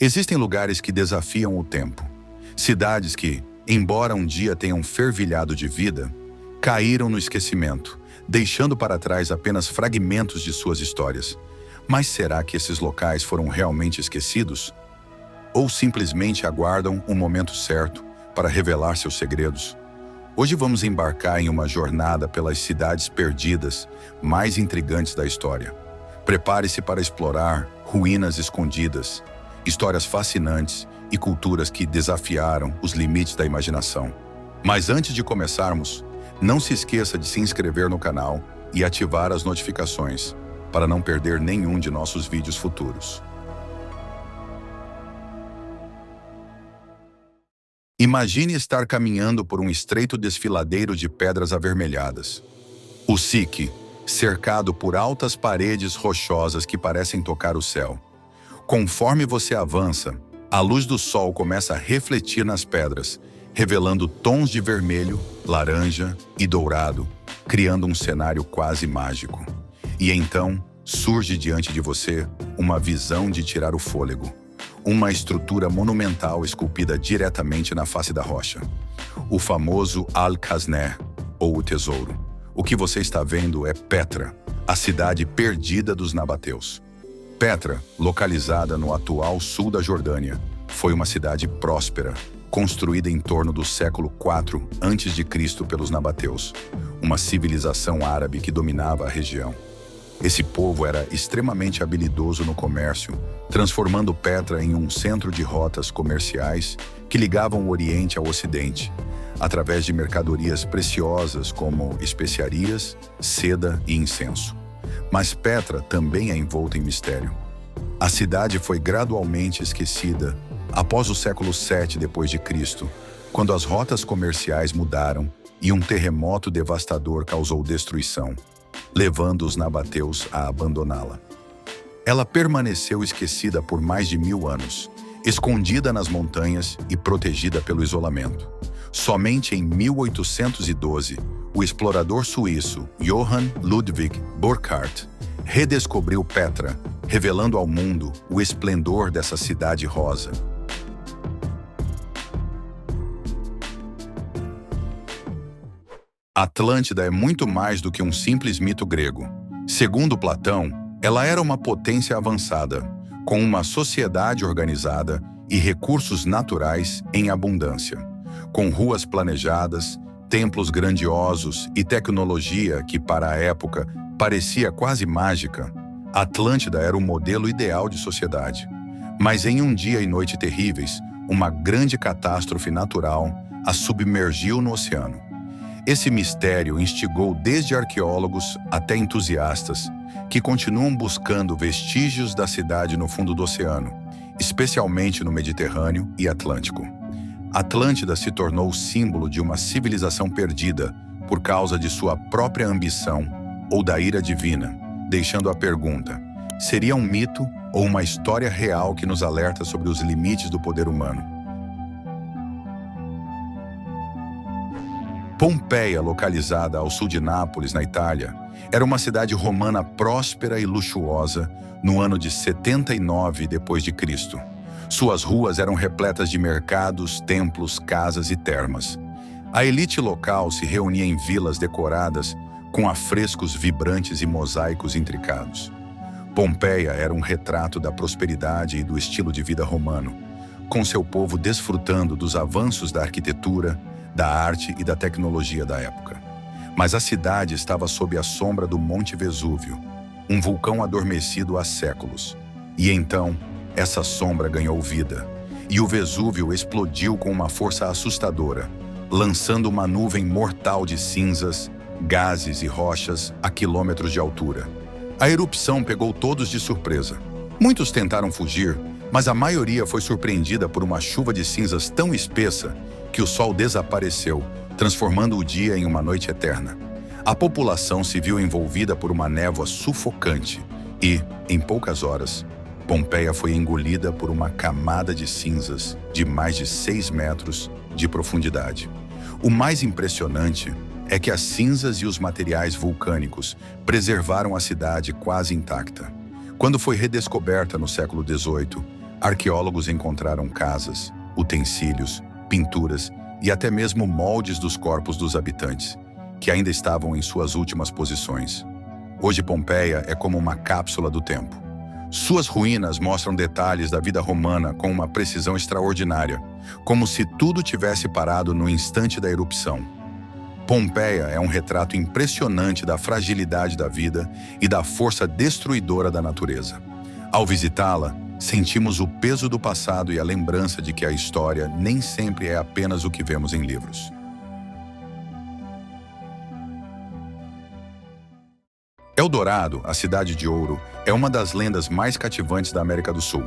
Existem lugares que desafiam o tempo. Cidades que, embora um dia tenham fervilhado de vida, caíram no esquecimento, deixando para trás apenas fragmentos de suas histórias. Mas será que esses locais foram realmente esquecidos? Ou simplesmente aguardam o momento certo para revelar seus segredos? Hoje vamos embarcar em uma jornada pelas cidades perdidas mais intrigantes da história. Prepare-se para explorar ruínas escondidas, histórias fascinantes e culturas que desafiaram os limites da imaginação. Mas antes de começarmos, não se esqueça de se inscrever no canal e ativar as notificações para não perder nenhum de nossos vídeos futuros. Imagine estar caminhando por um estreito desfiladeiro de pedras avermelhadas. O Sique, cercado por altas paredes rochosas que parecem tocar o céu. Conforme você avança, a luz do sol começa a refletir nas pedras, revelando tons de vermelho, laranja e dourado, criando um cenário quase mágico. E então, surge diante de você uma visão de tirar o fôlego. Uma estrutura monumental esculpida diretamente na face da rocha. O famoso Al-Kazner, ou o Tesouro. O que você está vendo é Petra, a cidade perdida dos nabateus. Petra, localizada no atual sul da Jordânia, foi uma cidade próspera, construída em torno do século IV a.C. pelos nabateus, uma civilização árabe que dominava a região. Esse povo era extremamente habilidoso no comércio, transformando Petra em um centro de rotas comerciais que ligavam o Oriente ao Ocidente, através de mercadorias preciosas como especiarias, seda e incenso. Mas Petra também é envolta em mistério. A cidade foi gradualmente esquecida após o século VII d.C., quando as rotas comerciais mudaram e um terremoto devastador causou destruição, levando os nabateus a abandoná-la. Ela permaneceu esquecida por mais de 1000 anos, escondida nas montanhas e protegida pelo isolamento. Somente em 1812, o explorador suíço Johann Ludwig Burckhardt redescobriu Petra, revelando ao mundo o esplendor dessa cidade rosa. Atlântida é muito mais do que um simples mito grego. Segundo Platão, ela era uma potência avançada, com uma sociedade organizada e recursos naturais em abundância, com ruas planejadas, templos grandiosos e tecnologia que, para a época, parecia quase mágica. Atlântida era o modelo ideal de sociedade. Mas em um dia e noite terríveis, uma grande catástrofe natural a submergiu no oceano. Esse mistério instigou desde arqueólogos até entusiastas que continuam buscando vestígios da cidade no fundo do oceano, especialmente no Mediterrâneo e Atlântico. Atlântida se tornou símbolo de uma civilização perdida por causa de sua própria ambição ou da ira divina, deixando a pergunta: seria um mito ou uma história real que nos alerta sobre os limites do poder humano? Pompeia, localizada ao sul de Nápoles, na Itália, era uma cidade romana próspera e luxuosa no ano de 79 d.C. Suas ruas eram repletas de mercados, templos, casas e termas. A elite local se reunia em vilas decoradas com afrescos vibrantes e mosaicos intricados. Pompeia era um retrato da prosperidade e do estilo de vida romano, com seu povo desfrutando dos avanços da arquitetura, da arte e da tecnologia da época. Mas a cidade estava sob a sombra do Monte Vesúvio, um vulcão adormecido há séculos. E então, essa sombra ganhou vida, e o Vesúvio explodiu com uma força assustadora, lançando uma nuvem mortal de cinzas, gases e rochas a quilômetros de altura. A erupção pegou todos de surpresa. Muitos tentaram fugir, mas a maioria foi surpreendida por uma chuva de cinzas tão espessa que o sol desapareceu, transformando o dia em uma noite eterna. A população se viu envolvida por uma névoa sufocante e, em poucas horas, Pompeia foi engolida por uma camada de cinzas de mais de 6 metros de profundidade. O mais impressionante é que as cinzas e os materiais vulcânicos preservaram a cidade quase intacta. Quando foi redescoberta no século XVIII, Arqueólogos encontraram casas, utensílios, pinturas e até mesmo moldes dos corpos dos habitantes, que ainda estavam em suas últimas posições. Hoje Pompeia é como uma cápsula do tempo. Suas ruínas mostram detalhes da vida romana com uma precisão extraordinária, como se tudo tivesse parado no instante da erupção. Pompeia é um retrato impressionante da fragilidade da vida e da força destruidora da natureza. Ao visitá-la, sentimos o peso do passado e a lembrança de que a história nem sempre é apenas o que vemos em livros. Eldorado, a Cidade de Ouro, é uma das lendas mais cativantes da América do Sul.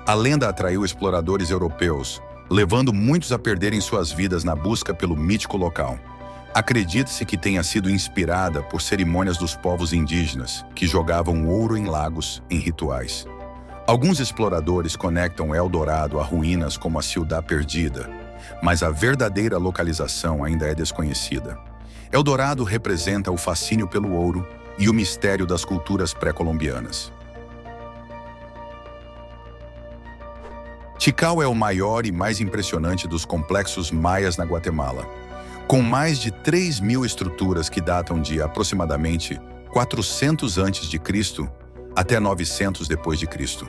A lenda atraiu exploradores europeus, levando muitos a perderem suas vidas na busca pelo mítico local. Acredita-se que tenha sido inspirada por cerimônias dos povos indígenas, que jogavam ouro em lagos em rituais. Alguns exploradores conectam Eldorado a ruínas como a Ciudad Perdida, mas a verdadeira localização ainda é desconhecida. Eldorado representa o fascínio pelo ouro e o mistério das culturas pré-colombianas. Tikal é o maior e mais impressionante dos complexos maias na Guatemala, com mais de 3.000 estruturas que datam de aproximadamente 400 a.C. até 900 depois de Cristo.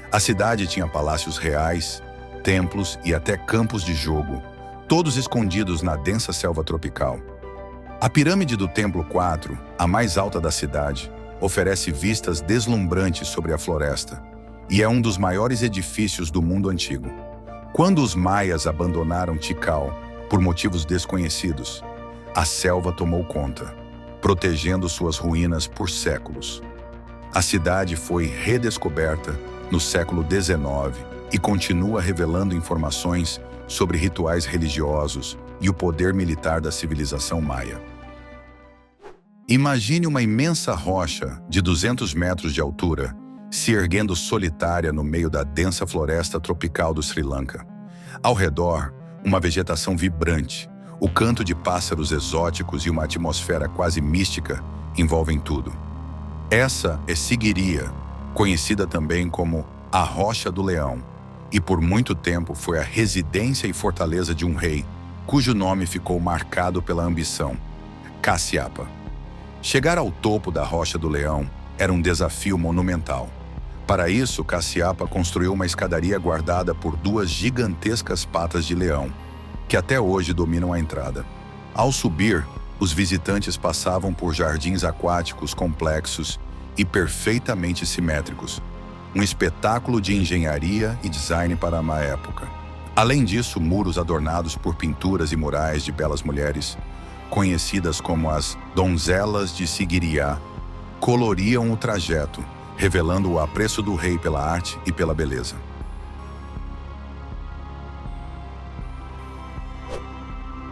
A cidade tinha palácios reais, templos e até campos de jogo, todos escondidos na densa selva tropical. A pirâmide do Templo 4, a mais alta da cidade, oferece vistas deslumbrantes sobre a floresta e é um dos maiores edifícios do mundo antigo. Quando os maias abandonaram Tikal por motivos desconhecidos, a selva tomou conta, protegendo suas ruínas por séculos. A cidade foi redescoberta no século XIX e continua revelando informações sobre rituais religiosos e o poder militar da civilização maia. Imagine uma imensa rocha de 200 metros de altura se erguendo solitária no meio da densa floresta tropical do Sri Lanka. Ao redor, uma vegetação vibrante, o canto de pássaros exóticos e uma atmosfera quase mística envolvem tudo. Essa é Sigiriya, conhecida também como a Rocha do Leão, e por muito tempo foi a residência e fortaleza de um rei, cujo nome ficou marcado pela ambição, Kasyapa. Chegar ao topo da Rocha do Leão era um desafio monumental. Para isso, Kasyapa construiu uma escadaria guardada por 2 gigantescas patas de leão, que até hoje dominam a entrada. Ao subir, os visitantes passavam por jardins aquáticos complexos e perfeitamente simétricos, um espetáculo de engenharia e design para uma época. Além disso, muros adornados por pinturas e murais de belas mulheres, conhecidas como as Donzelas de Sigiriya, coloriam o trajeto, revelando o apreço do rei pela arte e pela beleza.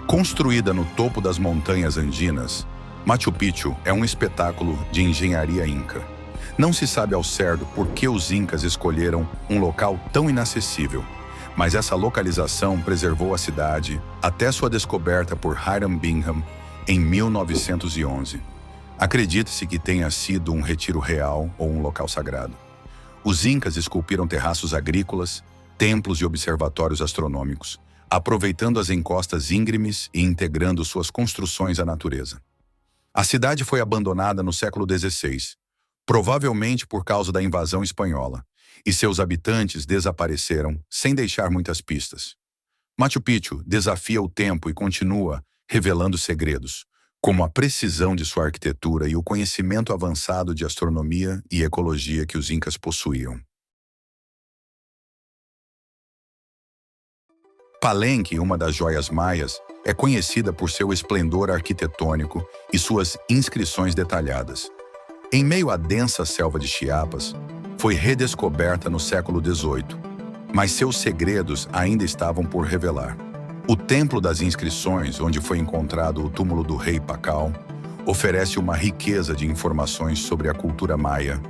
Construída no topo das montanhas andinas, Machu Picchu é um espetáculo de engenharia inca. Não se sabe ao certo por que os incas escolheram um local tão inacessível, mas essa localização preservou a cidade até sua descoberta por Hiram Bingham em 1911. Acredita-se que tenha sido um retiro real ou um local sagrado. Os incas esculpiram terraços agrícolas, templos e observatórios astronômicos, aproveitando as encostas íngremes e integrando suas construções à natureza. A cidade foi abandonada no século XVI, provavelmente por causa da invasão espanhola, e seus habitantes desapareceram sem deixar muitas pistas. Machu Picchu desafia o tempo e continua revelando segredos, como a precisão de sua arquitetura e o conhecimento avançado de astronomia e ecologia que os incas possuíam. Palenque, uma das joias maias, é conhecida por seu esplendor arquitetônico e suas inscrições detalhadas. Em meio à densa selva de Chiapas, foi redescoberta no século XVIII, mas seus segredos ainda estavam por revelar. O Templo das Inscrições, onde foi encontrado o túmulo do rei Pacal, oferece uma riqueza de informações sobre a cultura maia,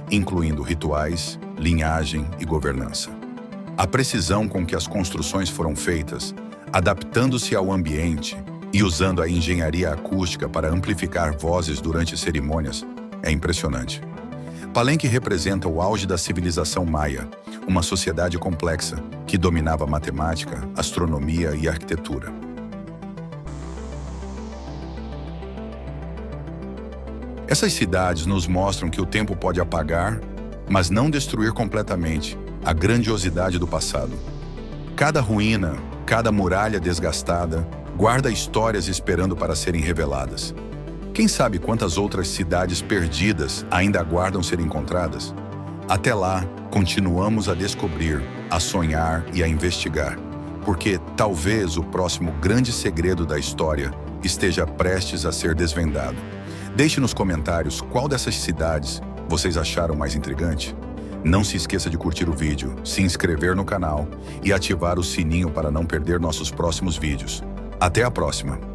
incluindo rituais, linhagem e governança. A precisão com que as construções foram feitas, adaptando-se ao ambiente e usando a engenharia acústica para amplificar vozes durante cerimônias, é impressionante. Palenque representa o auge da civilização maia, uma sociedade complexa que dominava matemática, astronomia e arquitetura. Essas cidades nos mostram que o tempo pode apagar, mas não destruir completamente, a grandiosidade do passado. Cada ruína, cada muralha desgastada, guarda histórias esperando para serem reveladas. Quem sabe quantas outras cidades perdidas ainda aguardam ser encontradas? Até lá, continuamos a descobrir, a sonhar e a investigar, porque talvez o próximo grande segredo da história esteja prestes a ser desvendado. Deixe nos comentários qual dessas cidades vocês acharam mais intrigante. Não se esqueça de curtir o vídeo, se inscrever no canal e ativar o sininho para não perder nossos próximos vídeos. Até a próxima!